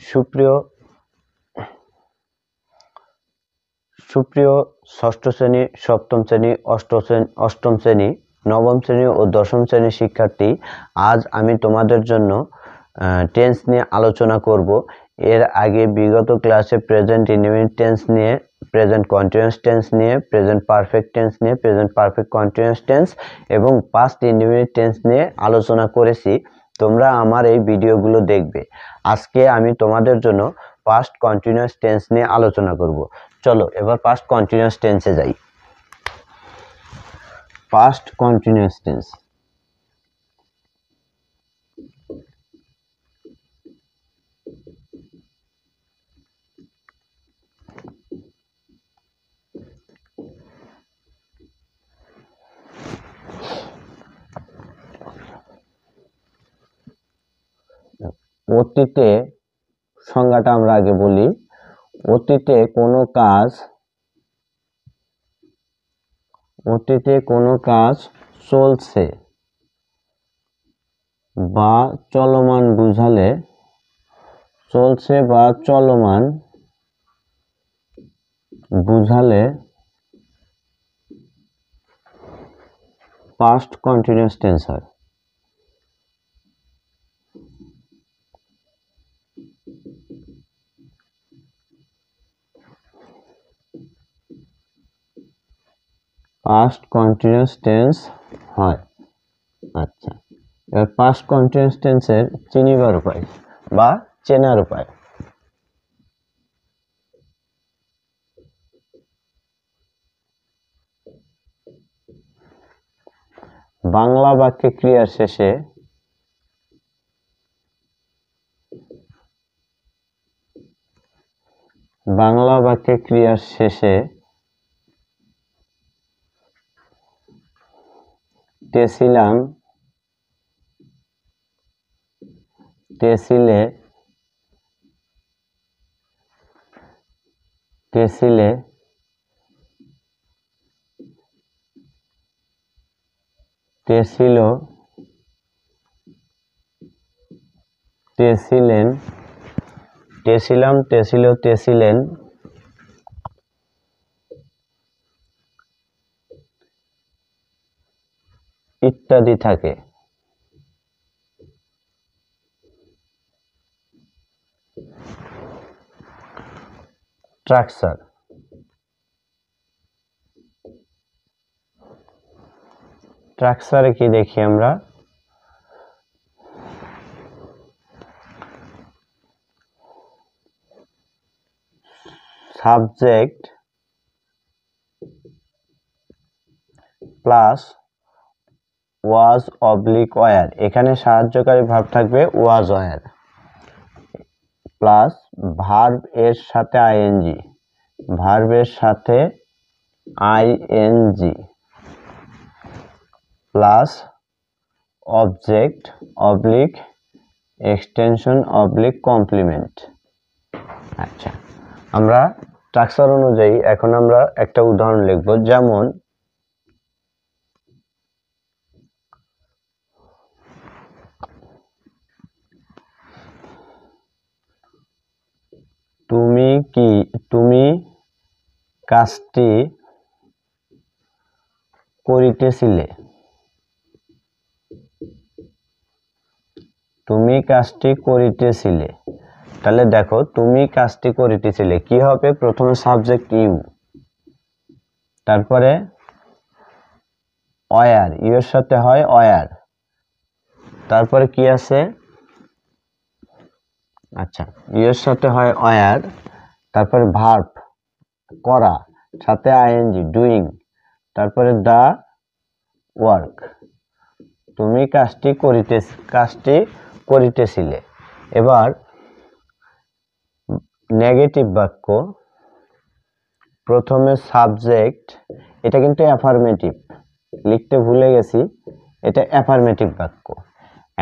সুপ্রিয় সুপ্রিয় ষষ্ঠ শ্রেণী, সপ্তম শ্রেণী, অষ্টম শ্রেণী, নবম শ্রেণী ও দশম শ্রেণীর শিক্ষার্থী, আজ আমি তোমাদের জন্য টেন্স নিয়ে আলোচনা করব। এর আগে বিগত ক্লাসে প্রেজেন্ট ইনডিফিনিট টেন্স নিয়ে, প্রেজেন্ট কন্টিনিউয়াস টেন্স নিয়ে, প্রেজেন্ট পারফেক্ট টেন্স নিয়ে, প্রেজেন্ট পারফেক্ট কন্টিনিউয়াস টেন্স এবং পাস্ট ইনডিফিনিট টেন্স নিয়ে আলোচনা করেছি। তোমরা আমার এই ভিডিওগুলো দেখবে। আজকে আমি তোমাদের জন্য পাস্ট কন্টিনিউয়াস টেন্স নিয়ে আলোচনা করব। চলো এবার পাস্ট কন্টিনিউয়াস টেন্সে যাই। পাস্ট কন্টিনিউয়াস টেন্স, অতীতে সংজ্ঞাটা আমরা আগে বলি। অতীতে কোনো কাজ চলছে বা চলমান বুঝালে, চলছে বা চলমান বুঝালে পাস্ট কন্টিনিউয়াস টেন্স হয়। পাস্ট কন্টিনিউয়াস টেন্স হয়। আচ্ছা, এবার পাস্ট কন্টিনিউয়াস টেন্সের চিনিবার উপায় বা চেনার উপায়। বাংলা বাক্যে ক্রিয়ার শেষে তেছিলাম, তেছিলে, তেছিলে, তেছিল, তেছিলেন, তেছিলাম, তেছিল, তেছিলেন ইত্যাদি থাকে। স্ট্রাকচার, স্ট্রাকচারে কি দেখি আমরা? Subject plus was oblique war, এখানে সাহায্যকারী ভার্ব থাকবে ওয়াজ ওয়ার, প্লাস ভার্ব এর সাথে আইএনজি, ভার্বের সাথে ING, plus object oblique extension oblique complement. আচ্ছা, আমরা স্ট্রাকচার অনুযায়ী এখন আমরা একটা উদাহরণ লিখব। যেমন তুমি কাজটি করিতেছিলে, তুমি কাজটি করিতেছিলে। তাহলে দেখো, তুমি কাজটি করিতেছিলে কি হবে? প্রথমে সাবজেক্ট ইউ, তারপরে ওয়ার, ইউ এর সাথে হয় ওয়ার, তারপরে কি আছে? আচ্ছা, ইউ এর সাথে হয় ওয়ার, তারপরে ভার্ব করা, সাথে আইএনজি ডুইং, তারপরে দা ওয়ার্ক। তুমি কাজটি করিতেছিলে। এবার নেগেটিভ বাক্য, প্রথমে সাবজেক্ট, এটা কিন্তু অ্যাফার্মেটিভ, লিখতে ভুলে গেছি, এটা অ্যাফার্মেটিভ বাক্য।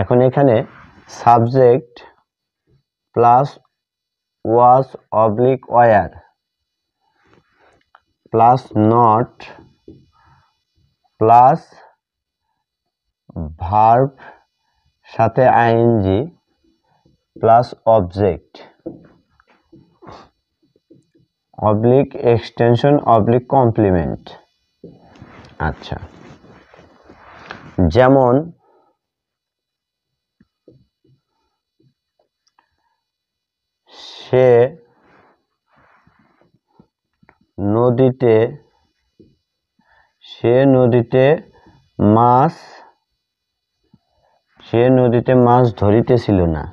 এখন এখানে subject plus was oblique were plus not plus verb সাথে ING plus object, oblique extension oblique complement. আচ্ছা, যেমন সে নদীতে মাছ ধরিতেছিল না।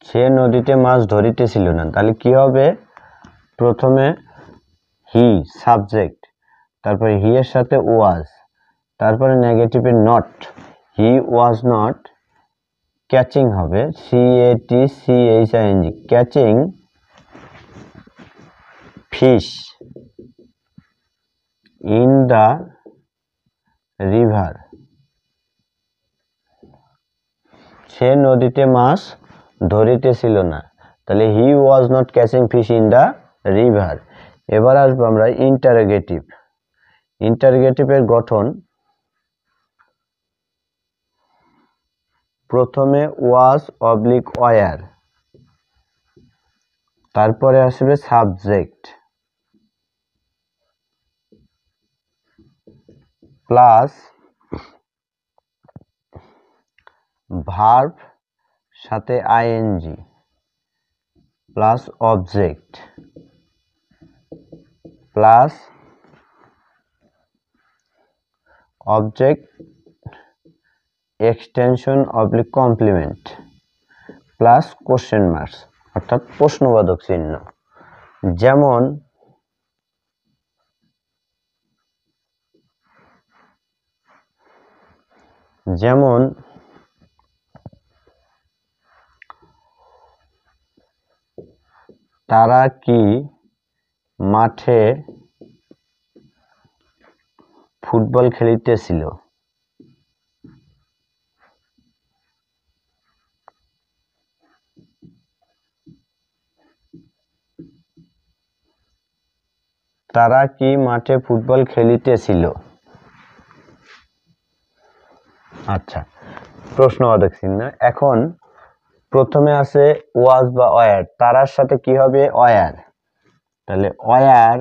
সে নদীতে মাছ ধরিতেছিল না, তাহলে কি হবে? প্রথমে হি সাবজেক্ট, তারপরে হি এর সাথে ওয়াজ, তারপরে নেগেটিভে not, he was not, catching হবে CATCHING, catching fish in the river. সে নদীতে মাছ ধরিতেছিল না, তাহলে he was not catching fish in the river. এবার আসবো আমরা ইন্টারোগেটিভ। ইন্টারোগেটিভের গঠন, প্রথমে ওয়াজ অবলিক ওয়ার, তারপরে আসবে সাবজেক্ট প্লাস ভার্ব সাথে ING plus object plus object extension oblique complement plus question marks, অর্থাৎ প্রশ্নবোধক চিহ্ন। যেমন তারা কি মাঠে ফুটবল খেলিতেছিল? তারা কি মাঠে ফুটবল খেলিতেছিল? আচ্ছা, প্রশ্নবোধক চিহ্ন। এখন প্রথমে আছে ওয়াজ বা ওয়ার, তারার সাথে কি হবে? ওয়ার, তাহলে were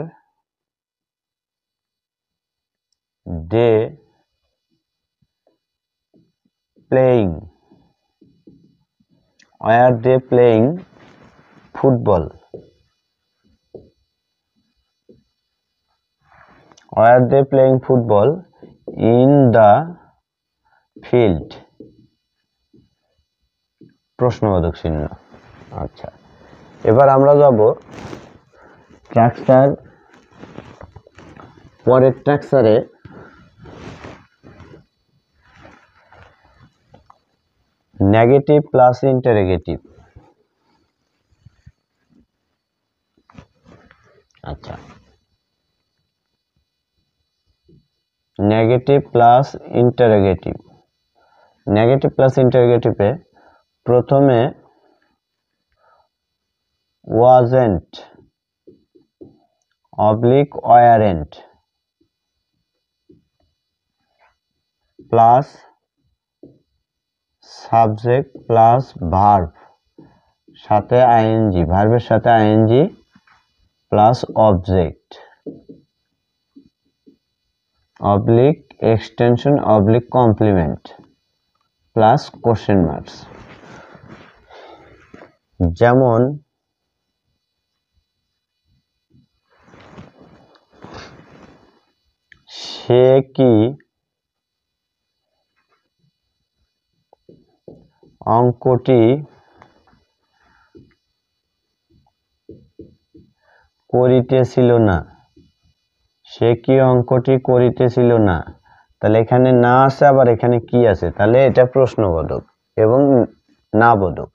they playing, were they playing football, were they playing football in the field, প্রশ্নবোধক চিহ্ন। আচ্ছা, এবার আমরা যাব স্ট্রাকচার। পরের স্ট্রাকচারে নেগেটিভ প্লাস ইন্টারোগেটিভ। আচ্ছা, negative plus interrogative. Negative plus ইন্টারোগেটিভে প্রথমে wasn't oblique weren't plus subject plus verb সাথে আইএনজি, ভার্বের সাথে ING plus object oblique extension oblique complement plus question marks. যেমন সে কি অঙ্কটি করিতেছিল না? সে কি অঙ্কটি করিতেছিল না, তাহলে এখানে না আছে, আবার এখানে কি আছে, তাহলে এটা প্রশ্নবোধক এবং না বোধক।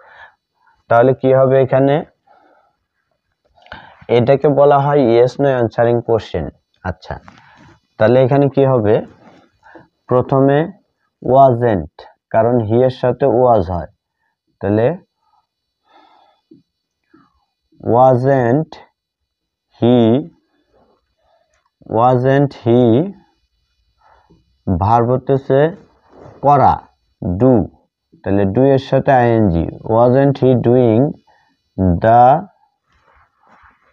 তাহলে কি হবে এখানে? এটাকে বলা হয় ইয়েস নো অ্যানসারিং কোশ্চেন। আচ্ছা, তাহলে এখানে কি হবে? প্রথমে ওয়াজেন্ট, কারণ হি এর সাথে ওয়াজ হয়, তাহলে ওয়াজেন্ট হি ভার্ব হতেছে করা, ডু, তাহলে ডু এর সাথে ING, wasn't he doing the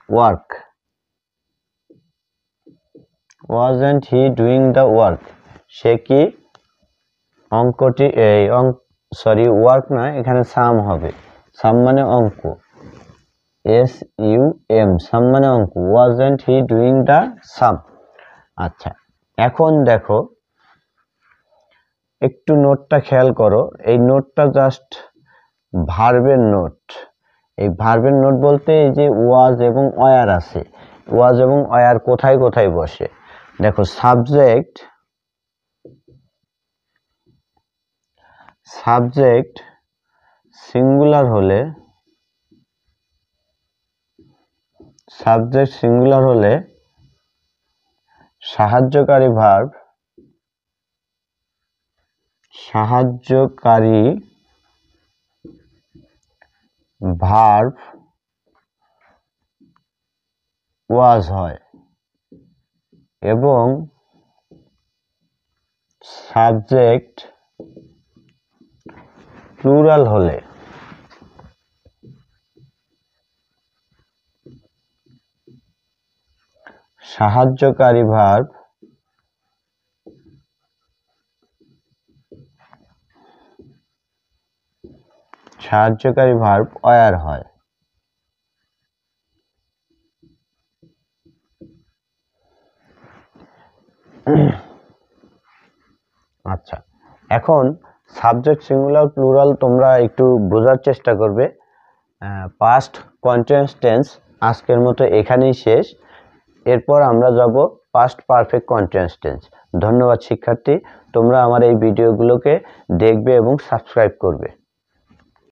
work, wasn't he doing the work, সে কি অঙ্কটি সরি ওয়ার্ক না, এখানে সাম হবে, সাম মানে অঙ্ক, SUM, সাম মানে অঙ্ক, ওয়াজন্ট হি ডুইং দ্য সাম। আচ্ছা, এখন দেখো একটু নোটটা খেয়াল করো, এই নোটটা জাস্ট ভার্বের নোট। এই ভার্বের নোট বলতে এই যে ওয়াজ এবং ওয়ার আছে, ওয়াজ এবং ওয়ার কোথায় কোথায় বসে দেখো। সাবজেক্ট সিঙ্গুলার হলে, সাবজেক্ট সিঙ্গুলার হলে সাহায্যকারী ভার্ব ওয়াজ হয়, এবং সাবজেক্ট প্লুরাল হলে সাহায্যকারী ভার্ব ওয়ার হয়। আচ্ছা, এখন সাবজেক্ট সিঙ্গুলার প্লুরাল তোমরা একটু বোঝার চেষ্টা করবে। পাস্ট কন্টিনিউয়াস টেন্স আজকের মতো এখানেই শেষ, এরপর আমরা যাব পাস্ট পারফেক্ট কন্টিনিউয়াস টেন্স। ধন্যবাদ শিক্ষার্থী, তোমরা আমার এই ভিডিওগুলোকে দেখবে এবং সাবস্ক্রাইব করবে।